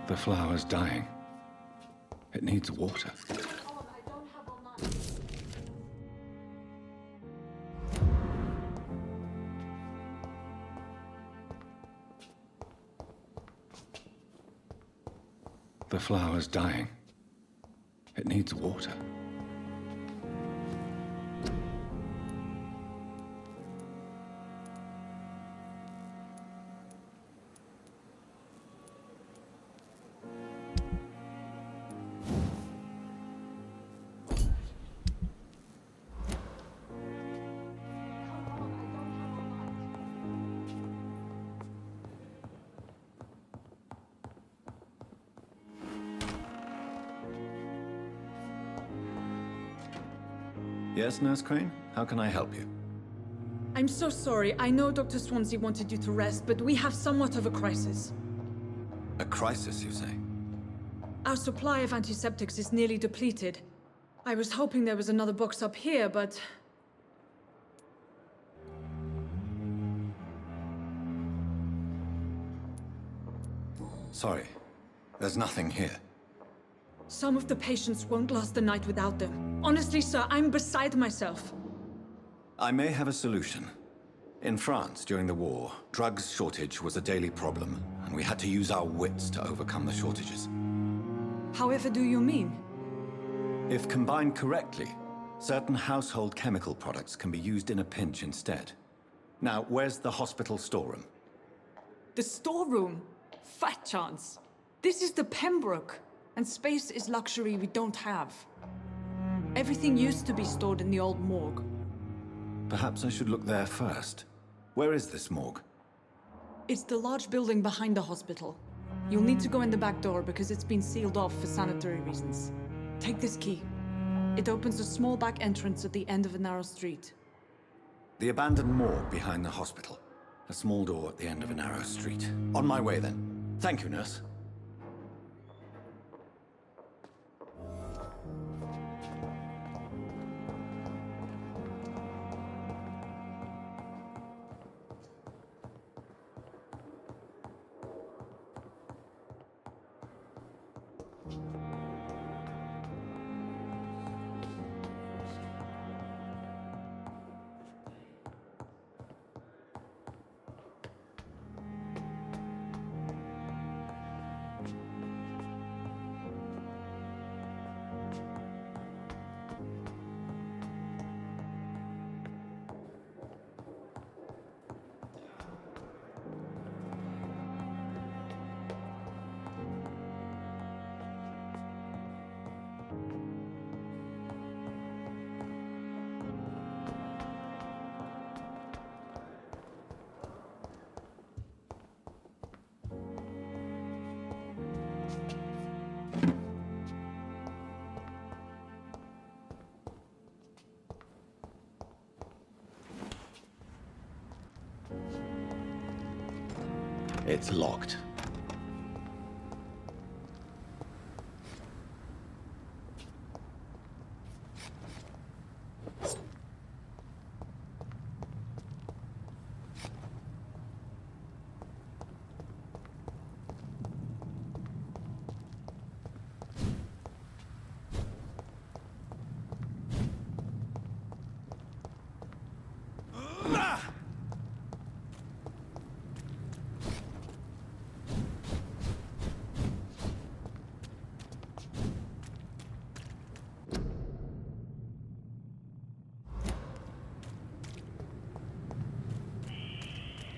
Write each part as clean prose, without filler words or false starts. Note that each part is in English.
The flower's dying. It needs water. The flower's dying. It needs water. Yes, Nurse Crane? How can I help you? I'm so sorry. I know Dr. Swansea wanted you to rest, but we have somewhat of a crisis. A crisis, you say? Our supply of antiseptics is nearly depleted. I was hoping there was another box up here, but... Sorry. There's nothing here. Some of the patients won't last the night without them. Honestly, sir, I'm beside myself. I may have a solution. In France, during the war, drugs shortage was a daily problem, and we had to use our wits to overcome the shortages. However do you mean? If combined correctly, certain household chemical products can be used in a pinch instead. Now, where's the hospital storeroom? The storeroom? Fat chance. This is the Pembroke, and space is luxury we don't have. Everything used to be stored in the old morgue. Perhaps I should look there first. Where is this morgue? It's the large building behind the hospital. You'll need to go in the back door because it's been sealed off for sanitary reasons. Take this key. It opens a small back entrance at the end of a narrow street. The abandoned morgue behind the hospital. A small door at the end of a narrow street. On my way then. Thank you, nurse. It's locked.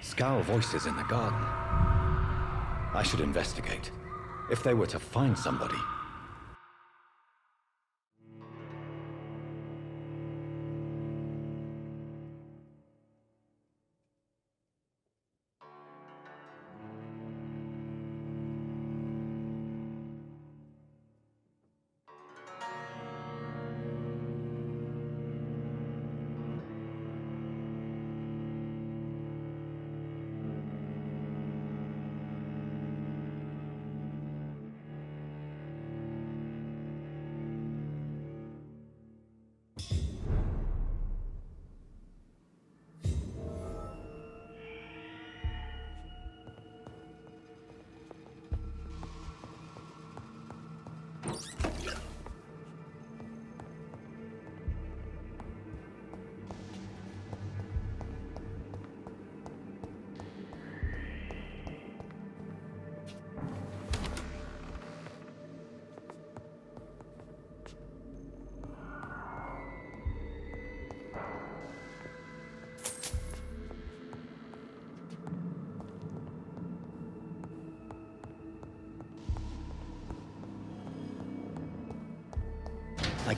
Scowl voices in the garden. I should investigate. If they were to find somebody.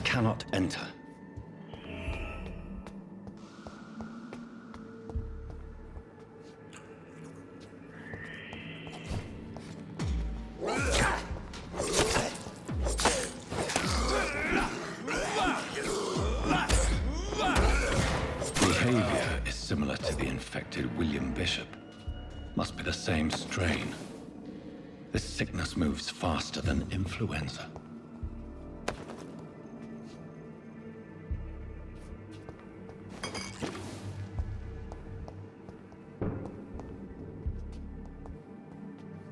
cannot enter. Behavior is similar to the infected William Bishop. Must be the same strain. This sickness moves faster than influenza.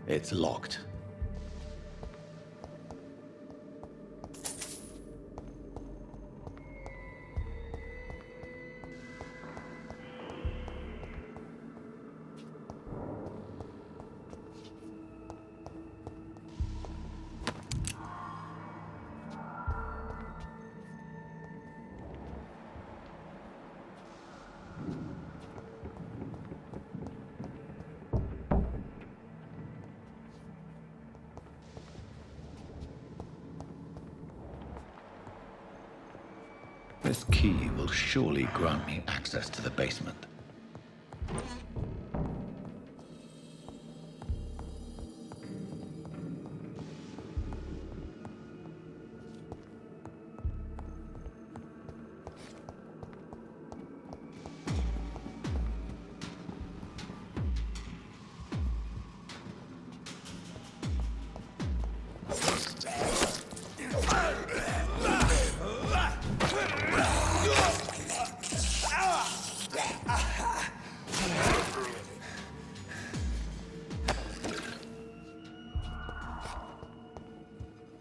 It's locked. This key will surely grant me access to the basement.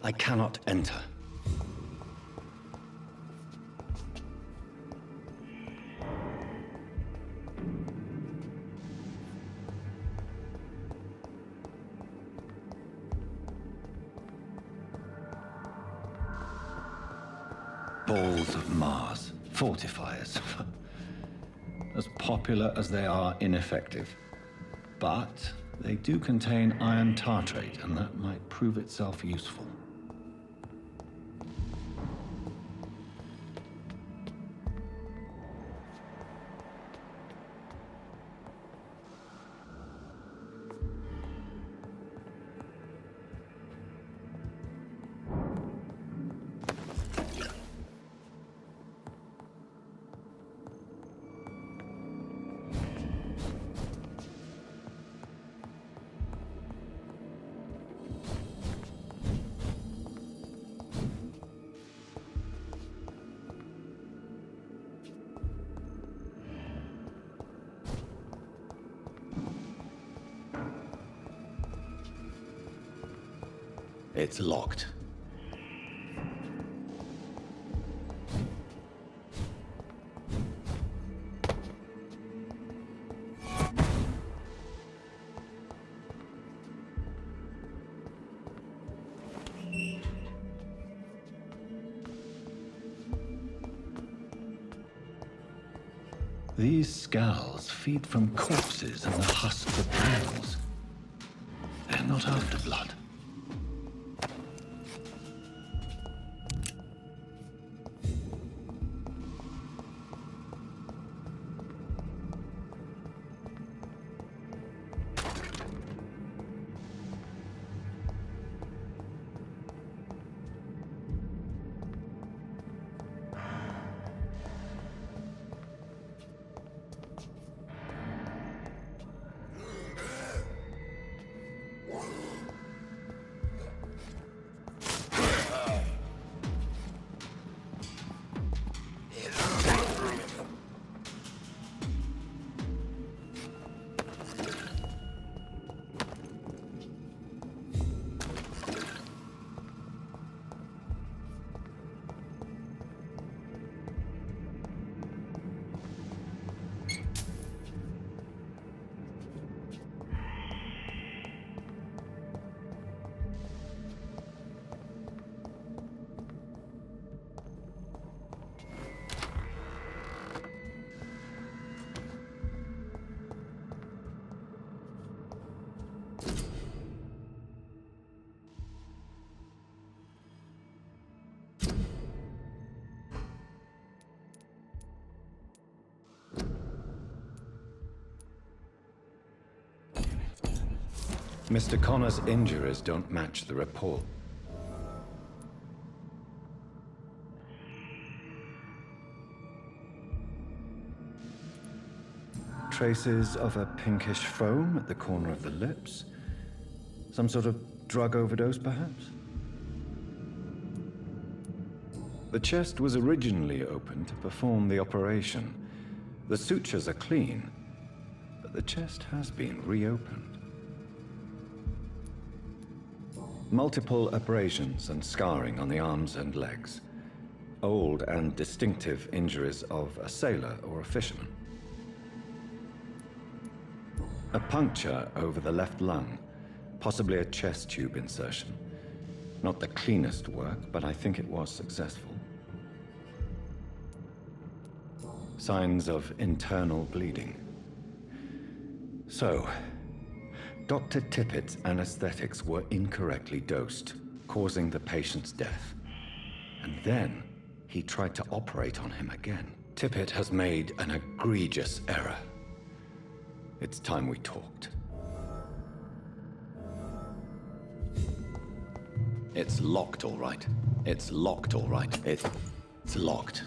I cannot enter. Balls of Mars, fortifiers. As popular as they are ineffective. But they do contain iron tartrate, and that might prove itself useful. It's locked. These skulls feed from corpses and the husks of animals. They're not after blood. Mr. Connor's injuries don't match the report. Traces of a pinkish foam at the corner of the lips. Some sort of drug overdose, perhaps? The chest was originally open to perform the operation. The sutures are clean, but the chest has been reopened. Multiple abrasions and scarring on the arms and legs. Old and distinctive injuries of a sailor or a fisherman. A puncture over the left lung, possibly a chest tube insertion. Not the cleanest work, but I think it was successful. Signs of internal bleeding. So, Dr. Tippett's anesthetics were incorrectly dosed, causing the patient's death. And then, he tried to operate on him again. Tippett has made an egregious error. It's time we talked. It's locked, all right. It's locked, all right. It's locked.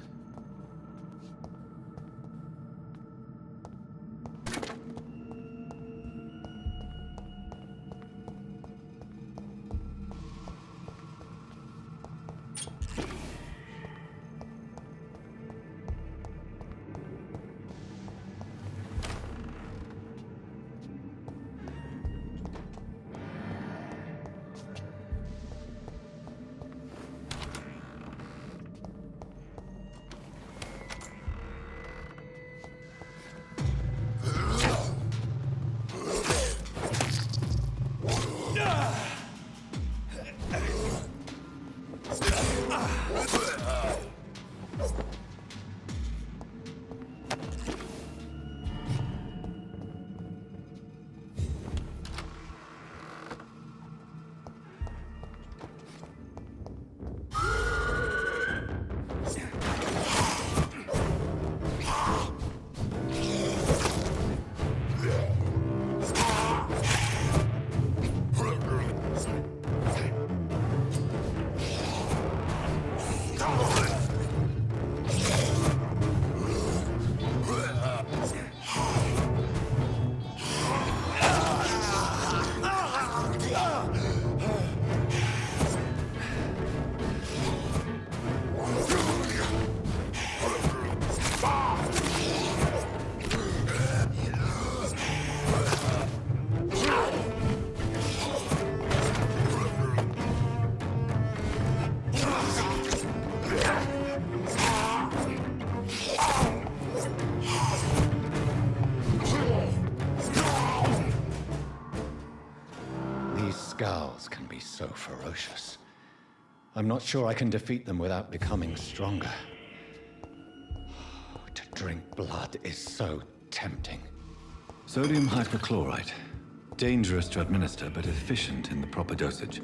Scowls can be so ferocious. I'm not sure I can defeat them without becoming stronger. To drink blood is so tempting. Sodium hypochlorite. Dangerous to administer, but efficient in the proper dosage.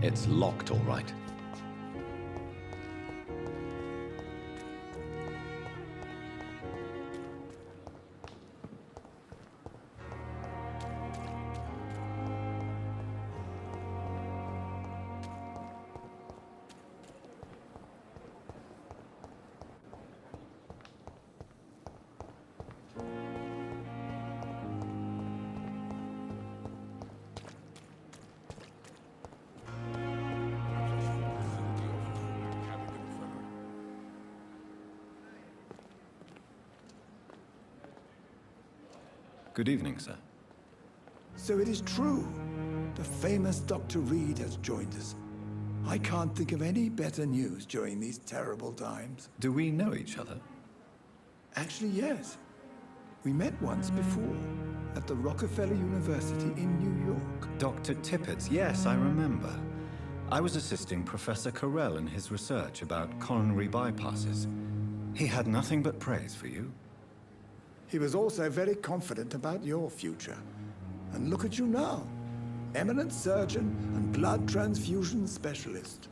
It's locked, all right. Good evening, sir. So it is true. The famous Dr. Reed has joined us. I can't think of any better news during these terrible times. Do we know each other? Actually, yes. We met once before, at the Rockefeller University in New York. Dr. Tippett, yes, I remember. I was assisting Professor Carell in his research about coronary bypasses. He had nothing but praise for you. He was also very confident about your future. And look at you now. Eminent surgeon and blood transfusion specialist.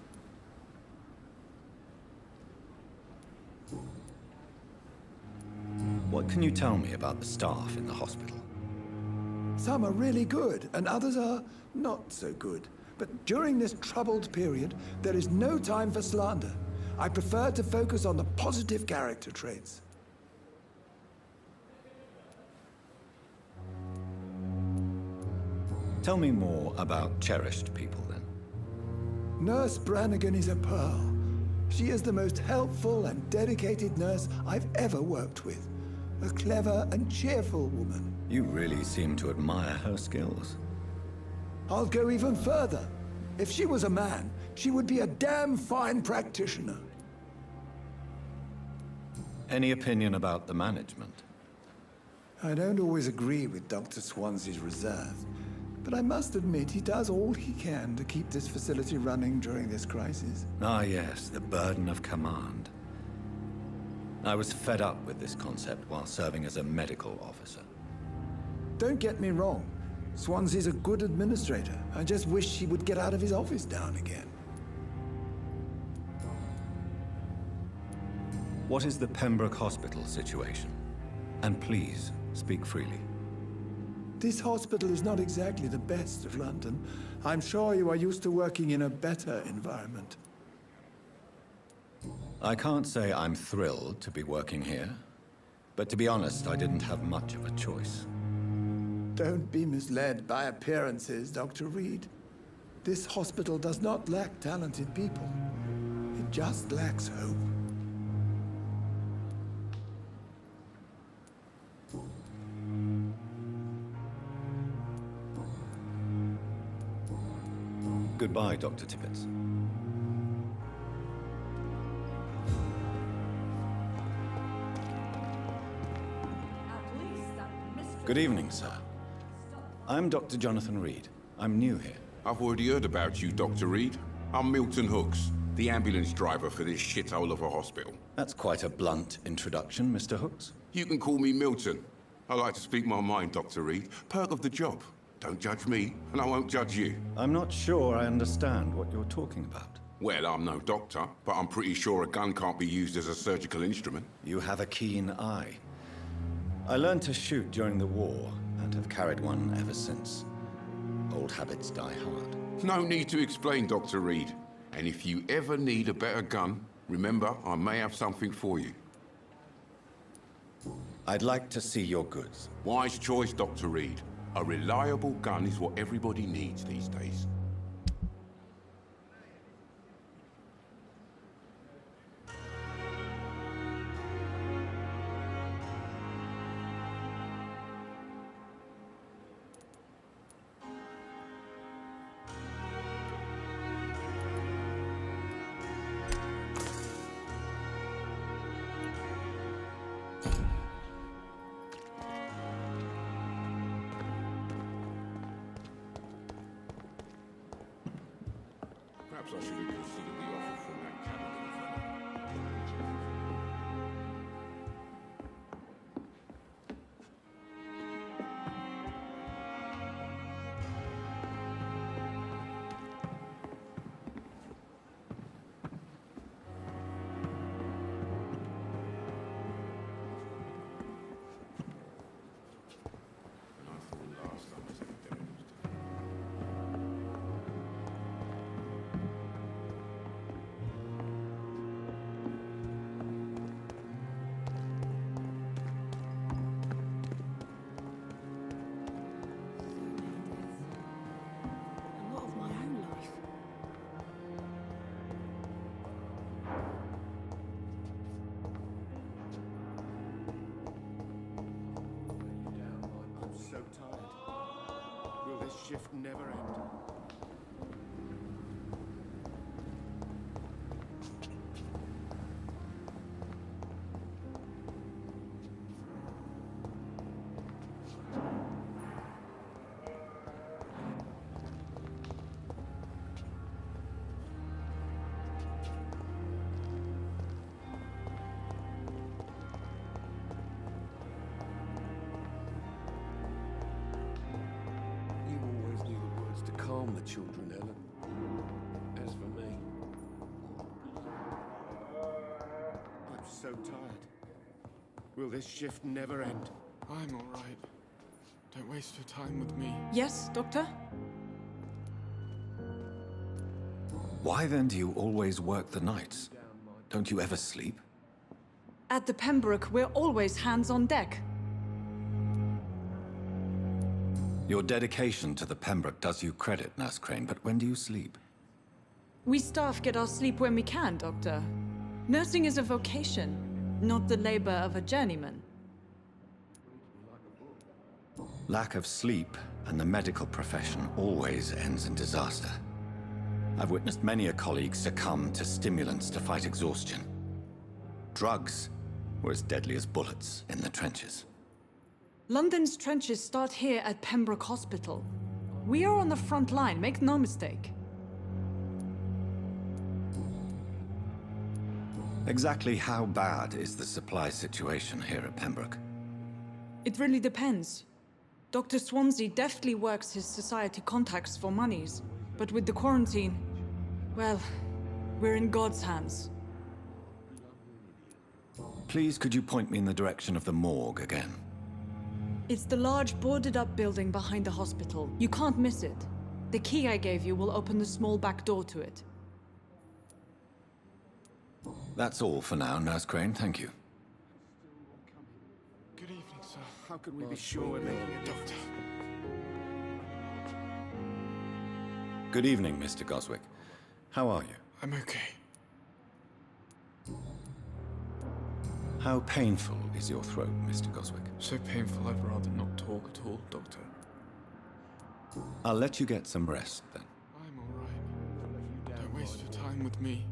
What can you tell me about the staff in the hospital? Some are really good, and others are not so good. But during this troubled period, there is no time for slander. I prefer to focus on the positive character traits. Tell me more about cherished people, then. Nurse Brannigan is a pearl. She is the most helpful and dedicated nurse I've ever worked with. A clever and cheerful woman. You really seem to admire her skills. I'll go even further. If she was a man, she would be a damn fine practitioner. Any opinion about the management? I don't always agree with Dr. Swansea's reserve, but I must admit he does all he can to keep this facility running during this crisis. Ah, yes, the burden of command. I was fed up with this concept while serving as a medical officer. Don't get me wrong. Swansea's a good administrator. I just wish he would get out of his office now and again. What is the Pembroke Hospital situation? And please, speak freely. This hospital is not exactly the best of London. I'm sure you are used to working in a better environment. I can't say I'm thrilled to be working here, but to be honest, I didn't have much of a choice. Don't be misled by appearances, Dr. Reed. This hospital does not lack talented people. It just lacks hope. Goodbye, Dr. Tippett. Good evening, sir. I'm Dr. Jonathan Reed. I'm new here. I've already heard about you, Dr. Reed. I'm Milton Hooks, the ambulance driver for this shithole of a hospital. That's quite a blunt introduction, Mr. Hooks. You can call me Milton. I like to speak my mind, Dr. Reed. Perk of the job. Don't judge me, and I won't judge you. I'm not sure I understand what you're talking about. Well, I'm no doctor, but I'm pretty sure a gun can't be used as a surgical instrument. You have a keen eye. I learned to shoot during the war, and have carried one ever since. Old habits die hard. No need to explain, Dr. Reed. And if you ever need a better gun, remember, I may have something for you. I'd like to see your goods. Wise choice, Dr. Reed. A reliable gun is what everybody needs these days. Perhaps I should have considered the offer from that Callaghan fellow. shift never end? You always knew the words to calm the children, Ellen. As for me, I'm so tired. Will this shift never end? I'm all right. Don't waste your time with me. Yes, Doctor? Why then do you always work the nights? Don't you ever sleep? At the Pembroke, we're always hands on deck. Your dedication to the Pembroke does you credit, Nurse Crane, but when do you sleep? We staff get our sleep when we can, Doctor. Nursing is a vocation, not the labor of a journeyman. Lack of sleep and the medical profession always ends in disaster. I've witnessed many a colleague succumb to stimulants to fight exhaustion. Drugs were as deadly as bullets in the trenches. London's trenches start here at Pembroke Hospital. We are on the front line, make no mistake. Exactly how bad is the supply situation here at Pembroke? It really depends. Dr. Swansea deftly works his society contacts for monies, but with the quarantine, well, we're in God's hands. Please, could you point me in the direction of the morgue again? It's the large boarded-up building behind the hospital. You can't miss it. The key I gave you will open the small back door to it. That's all for now, Nurse Crane, thank you. Good evening, sir. How can we be sure we're making a Doctor. Good evening, Mr. Goswick. How are you? I'm okay. How painful is your throat, Mr. Goswick? So painful I'd rather not talk at all, Doctor. I'll let you get some rest, then. I'm all right. Don't waste your time with me.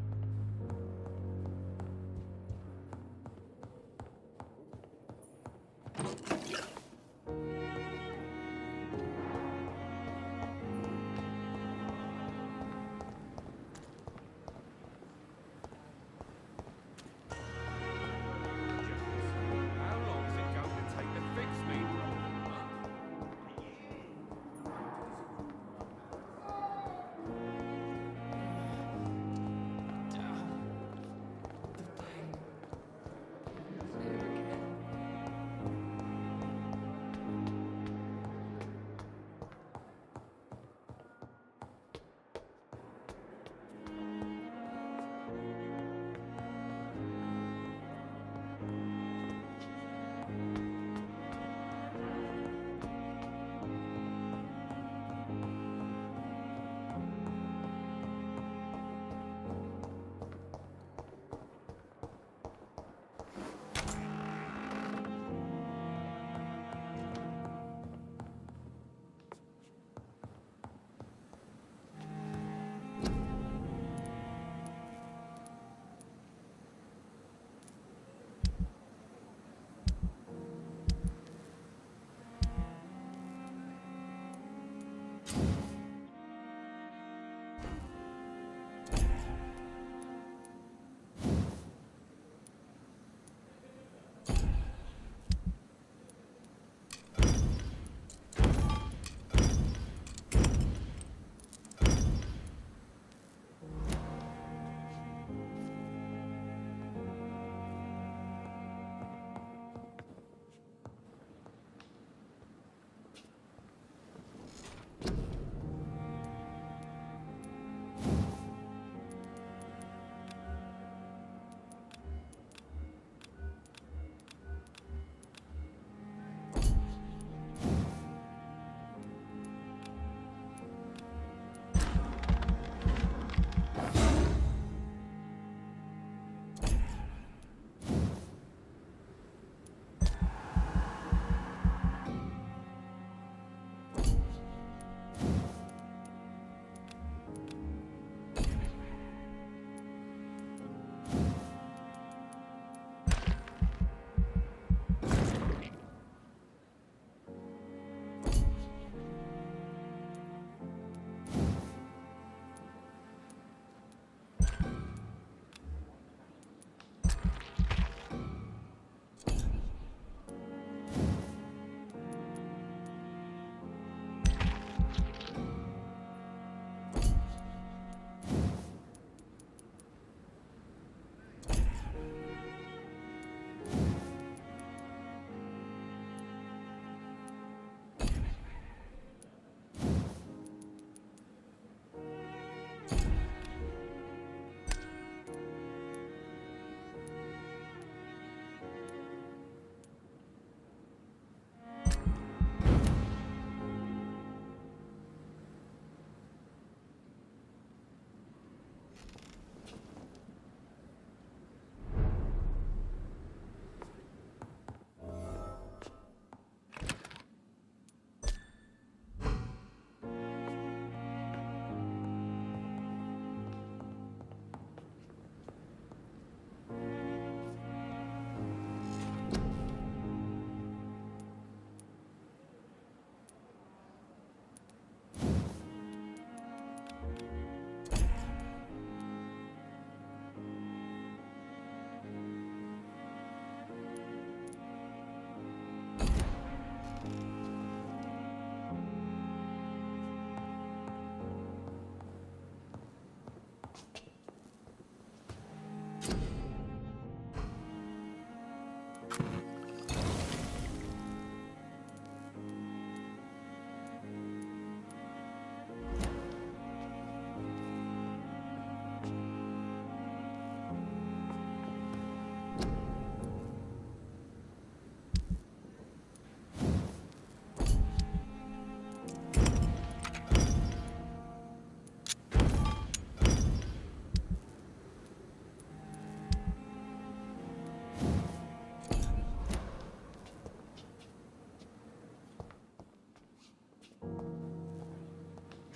How long is it going to take to fix me?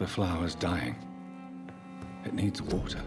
The flower's dying. It needs water.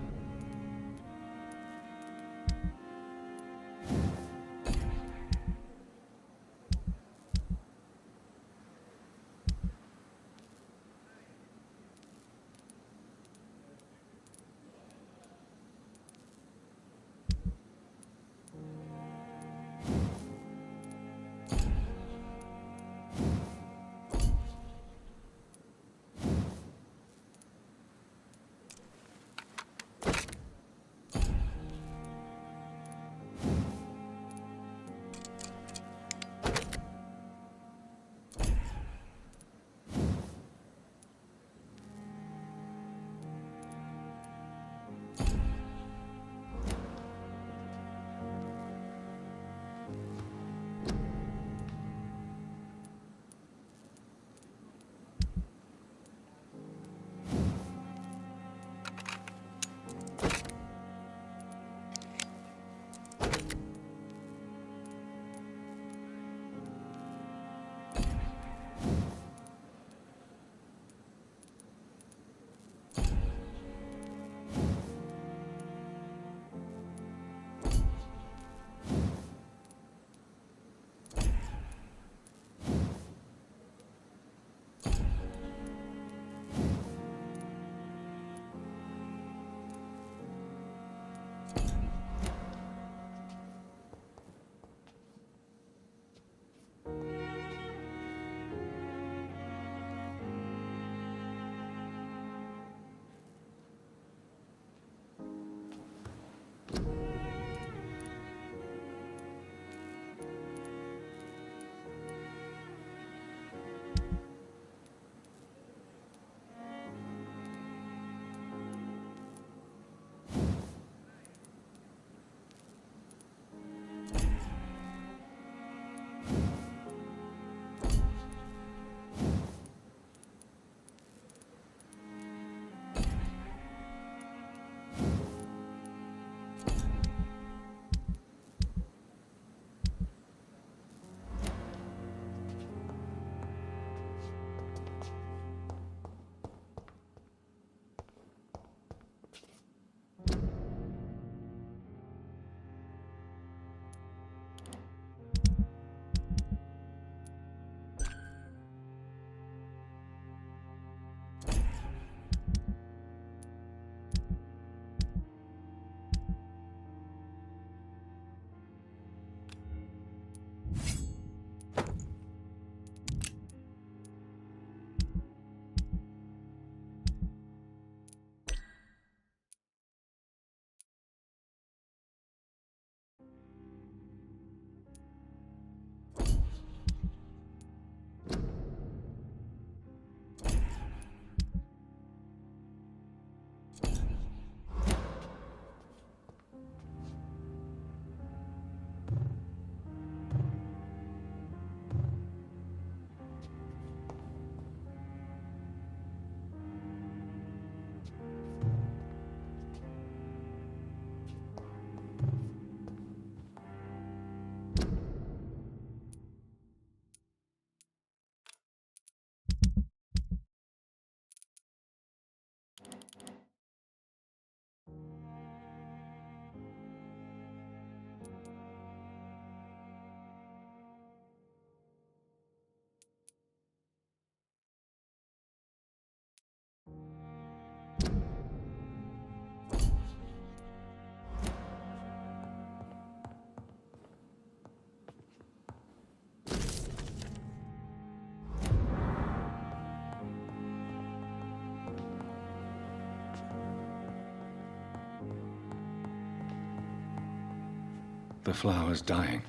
The flower's dying.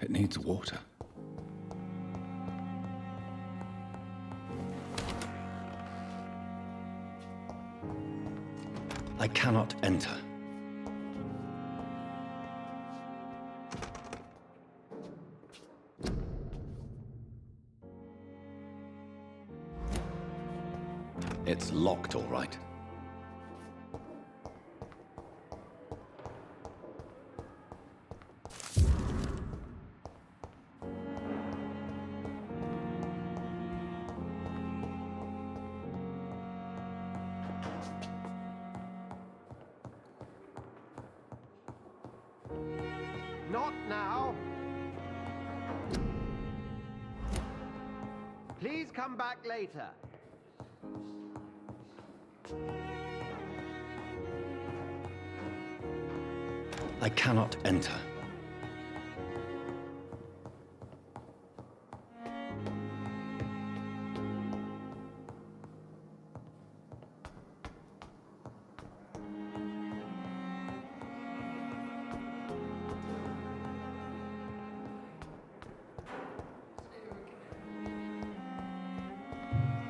It needs water. I cannot enter. It's locked, all right. Not now. Please come back later. I cannot enter.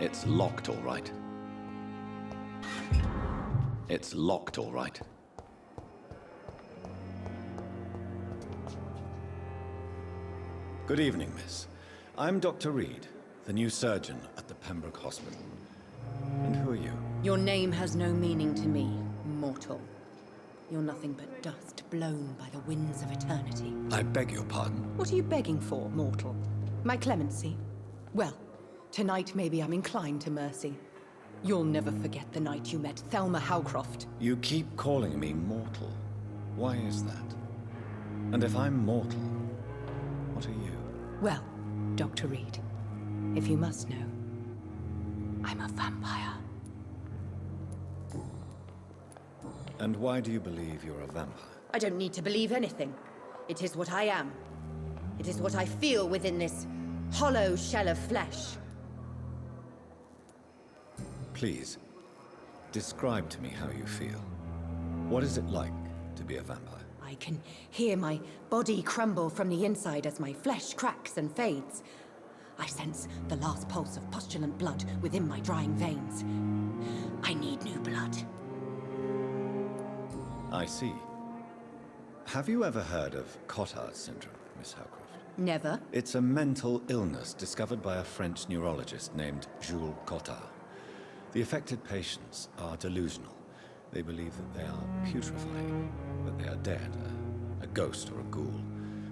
It's locked, all right. It's locked, all right. Good evening, miss. I'm Dr. Reed, the new surgeon at the Pembroke Hospital. And who are you? Your name has no meaning to me, mortal. You're nothing but dust blown by the winds of eternity. I beg your pardon. What are you begging for, mortal? My clemency? Well, tonight maybe I'm inclined to mercy. You'll never forget the night you met Thelma Howcroft. You keep calling me mortal. Why is that? And if I'm mortal, what are you? Well, Dr. Reed, if you must know, I'm a vampire. And why do you believe you're a vampire? I don't need to believe anything. It is what I am. It is what I feel within this hollow shell of flesh. Please, describe to me how you feel. What is it like to be a vampire? I can hear my body crumble from the inside as my flesh cracks and fades. I sense the last pulse of postulant blood within my drying veins. I need new blood. I see. Have you ever heard of Cotard syndrome, Miss Howcroft? Never. It's a mental illness discovered by a French neurologist named Jules Cotard. The affected patients are delusional. They believe that they are putrefying, that they are dead, a ghost or a ghoul,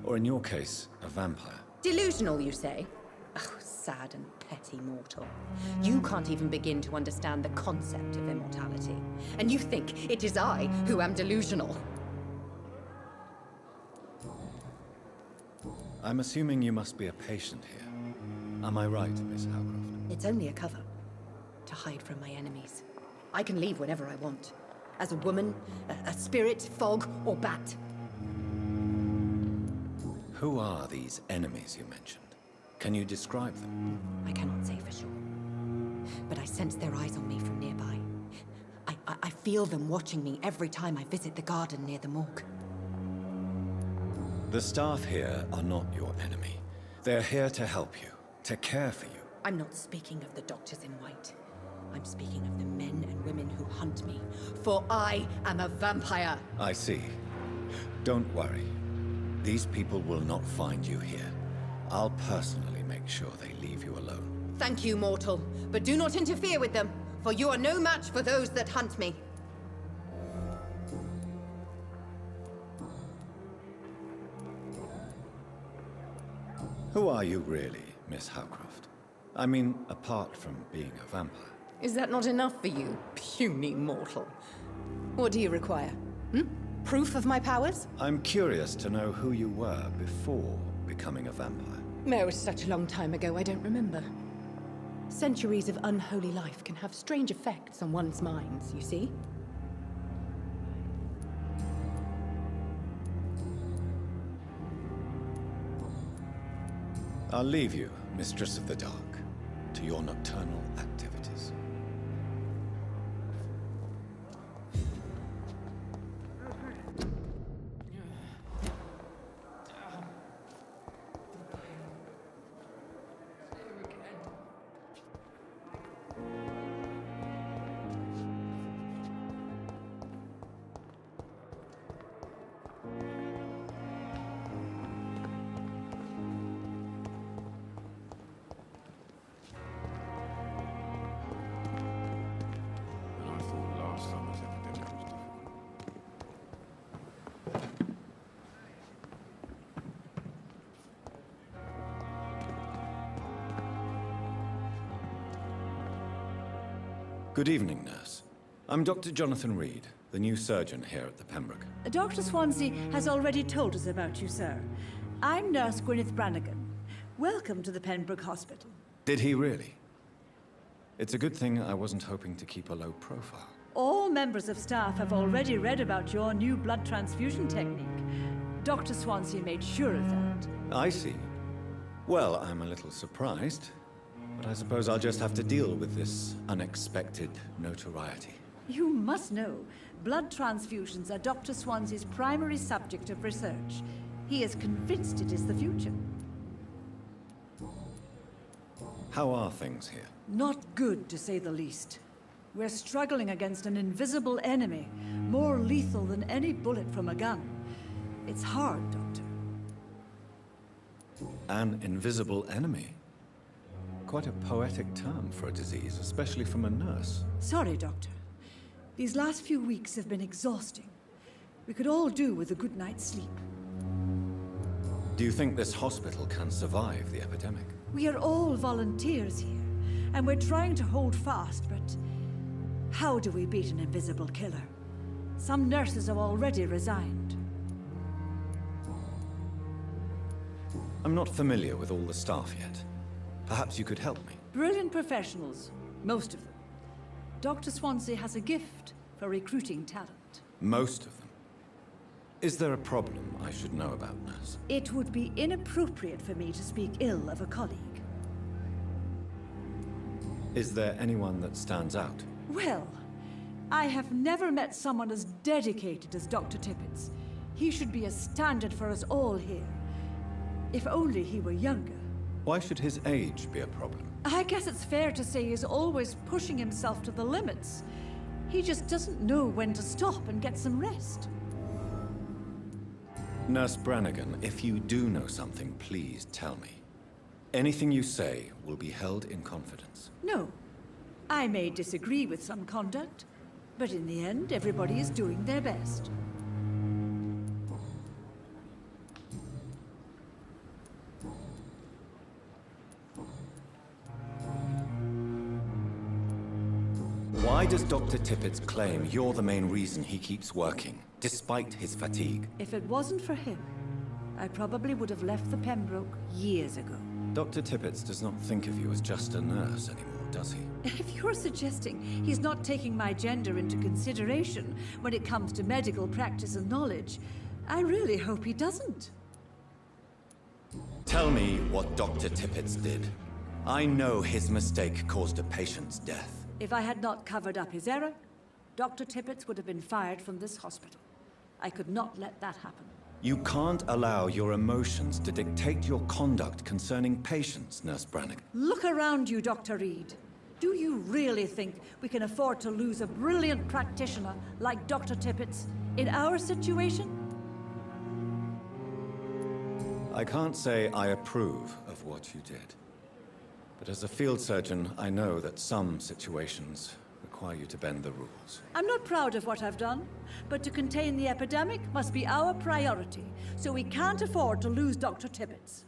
or in your case, a vampire. Delusional, you say? Oh, sad and petty mortal. You can't even begin to understand the concept of immortality. And you think it is I who am delusional. I'm assuming you must be a patient here. Am I right, Miss Howcroft? It's only a cover. To hide from my enemies. I can leave whenever I want. As a woman, a spirit, fog, or bat. Who are these enemies you mentioned? Can you describe them? I cannot say for sure. But I sense their eyes on me from nearby. I feel them watching me every time I visit the garden near the morgue. The staff here are not your enemy. They're here to help you, to care for you. I'm not speaking of the doctors in white. I'm speaking of the men and women who hunt me. For I am a vampire! I see. Don't worry. These people will not find you here. I'll personally make sure they leave you alone. Thank you, mortal. But do not interfere with them, for you are no match for those that hunt me. Who are you really, Miss Howcroft? I mean, apart from being a vampire. Is that not enough for you, puny mortal? What do you require? Proof of my powers? I'm curious to know who you were before becoming a vampire. It was such a long time ago, I don't remember. Centuries of unholy life can have strange effects on one's minds, you see? I'll leave you, Mistress of the Dark, to your nocturnal activities. And I thought last summer's epidemic was different. Good evening, nurse. I'm Dr. Jonathan Reed, the new surgeon here at the Pembroke. Dr. Swansea has already told us about you, sir. I'm Nurse Gwyneth Brannigan. Welcome to the Pembroke Hospital. Did he really? It's a good thing I wasn't hoping to keep a low profile. All members of staff have already read about your new blood transfusion technique. Dr. Swansea made sure of that. I see. Well, I'm a little surprised, but I suppose I'll just have to deal with this unexpected notoriety. You must know, blood transfusions are Dr. Swansea's primary subject of research. He is convinced it is the future. How are things here? Not good, to say the least. We're struggling against an invisible enemy, more lethal than any bullet from a gun. It's hard, Doctor. An invisible enemy? Quite a poetic term for a disease, especially from a nurse. Sorry, Doctor. These last few weeks have been exhausting. We could all do with a good night's sleep. Do you think this hospital can survive the epidemic? We are all volunteers here, and we're trying to hold fast, but how do we beat an invisible killer? Some nurses have already resigned. I'm not familiar with all the staff yet. Perhaps you could help me. Brilliant professionals, most of them. Dr. Swansea has a gift for recruiting talent. Most of them. Is there a problem I should know about, nurse? It would be inappropriate for me to speak ill of a colleague. Is there anyone that stands out? Well, I have never met someone as dedicated as Dr. Tippett. He should be a standard for us all here. If only he were younger. Why should his age be a problem? I guess it's fair to say he's always pushing himself to the limits. He just doesn't know when to stop and get some rest. Nurse Brannigan, if you do know something, please tell me. Anything you say will be held in confidence. No. I may disagree with some conduct, but in the end, everybody is doing their best. Why does Dr. Tippett claim you're the main reason he keeps working, despite his fatigue? If it wasn't for him, I probably would have left the Pembroke years ago. Dr. Tippett does not think of you as just a nurse anymore, does he? If you're suggesting he's not taking my gender into consideration when it comes to medical practice and knowledge, I really hope he doesn't. Tell me what Dr. Tippett did. I know his mistake caused a patient's death. If I had not covered up his error, Dr. Tippett would have been fired from this hospital. I could not let that happen. You can't allow your emotions to dictate your conduct concerning patients, Nurse Brannigan. Look around you, Dr. Reed. Do you really think we can afford to lose a brilliant practitioner like Dr. Tippett in our situation? I can't say I approve of what you did. But as a field surgeon, I know that some situations require you to bend the rules. I'm not proud of what I've done, but to contain the epidemic must be our priority, so we can't afford to lose Dr. Tippett.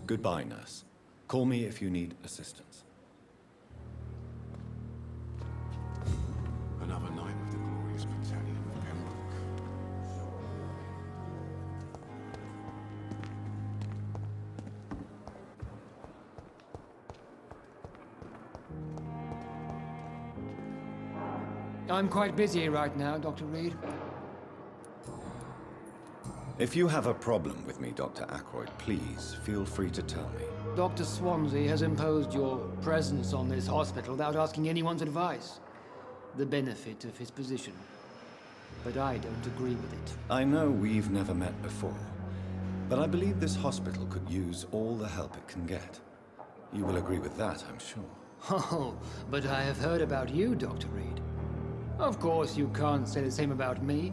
Goodbye, nurse. Call me if you need assistance. Another night with the glorious battalion of Pembroke. I'm quite busy right now, Dr. Reed. If you have a problem with me, Dr. Ackroyd, please feel free to tell me. Dr. Swansea has imposed your presence on this hospital without asking anyone's advice. The benefit of his position. But I don't agree with it. I know we've never met before, but I believe this hospital could use all the help it can get. You will agree with that, I'm sure. Oh, but I have heard about you, Dr. Reed. Of course, you can't say the same about me,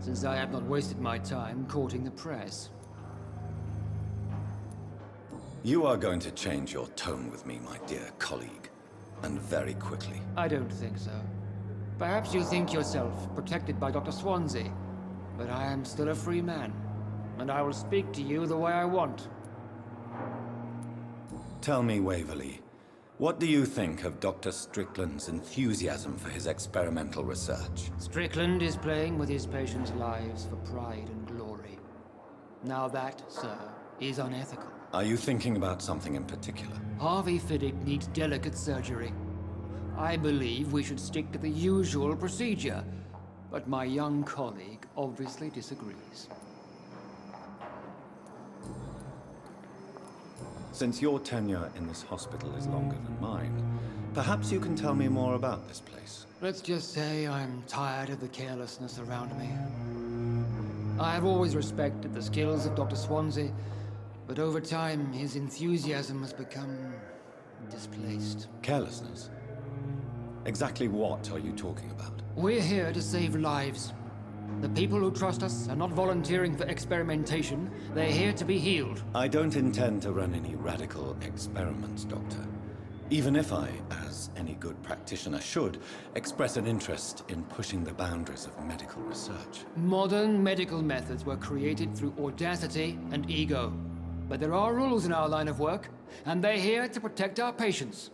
since I have not wasted my time courting the press. You are going to change your tone with me, my dear colleague, and very quickly. I don't think so. Perhaps you think yourself protected by Dr. Swansea. But I am still a free man, and I will speak to you the way I want. Tell me, Waverly, what do you think of Dr. Strickland's enthusiasm for his experimental research? Strickland is playing with his patients' lives for pride and glory. Now that, sir, is unethical. Are you thinking about something in particular? Harvey Fiddick needs delicate surgery. I believe we should stick to the usual procedure, but my young colleague obviously disagrees. Since your tenure in this hospital is longer than mine, perhaps you can tell me more about this place. Let's just say I'm tired of the carelessness around me. I have always respected the skills of Dr. Swansea, but over time his enthusiasm has become displaced. Carelessness? Exactly what are you talking about? We're here to save lives. The people who trust us are not volunteering for experimentation. They're here to be healed. I don't intend to run any radical experiments, Doctor. Even if I, as any good practitioner should, express an interest in pushing the boundaries of medical research. Modern medical methods were created through audacity and ego. But there are rules in our line of work, and they're here to protect our patients.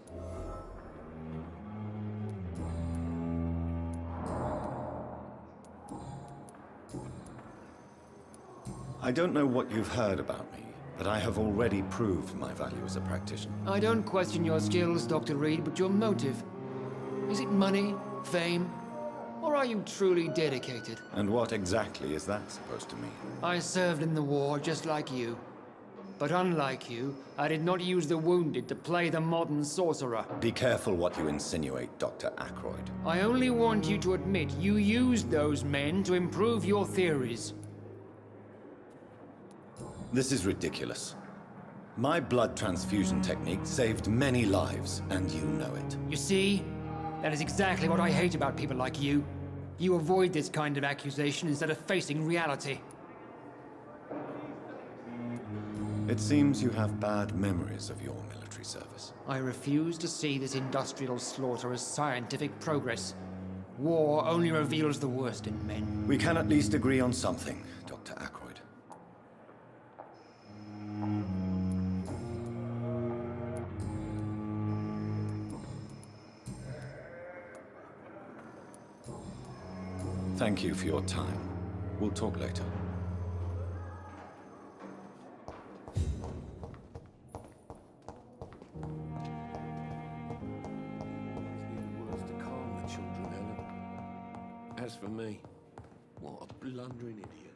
I don't know what you've heard about me, but I have already proved my value as a practitioner. I don't question your skills, Dr. Reed, but your motive. Is it money, fame, or are you truly dedicated? And what exactly is that supposed to mean? I served in the war just like you. But unlike you, I did not use the wounded to play the modern sorcerer. Be careful what you insinuate, Dr. Ackroyd. I only want you to admit you used those men to improve your theories. This is ridiculous. My blood transfusion technique saved many lives, and you know it. You see? That is exactly what I hate about people like you. You avoid this kind of accusation instead of facing reality. It seems you have bad memories of your military service. I refuse to see this industrial slaughter as scientific progress. War only reveals the worst in men. We can at least agree on something, Dr. Ackroyd. Thank you for your time. We'll talk later. Words to calm the children, Ellen. As for me, what a blundering idiot.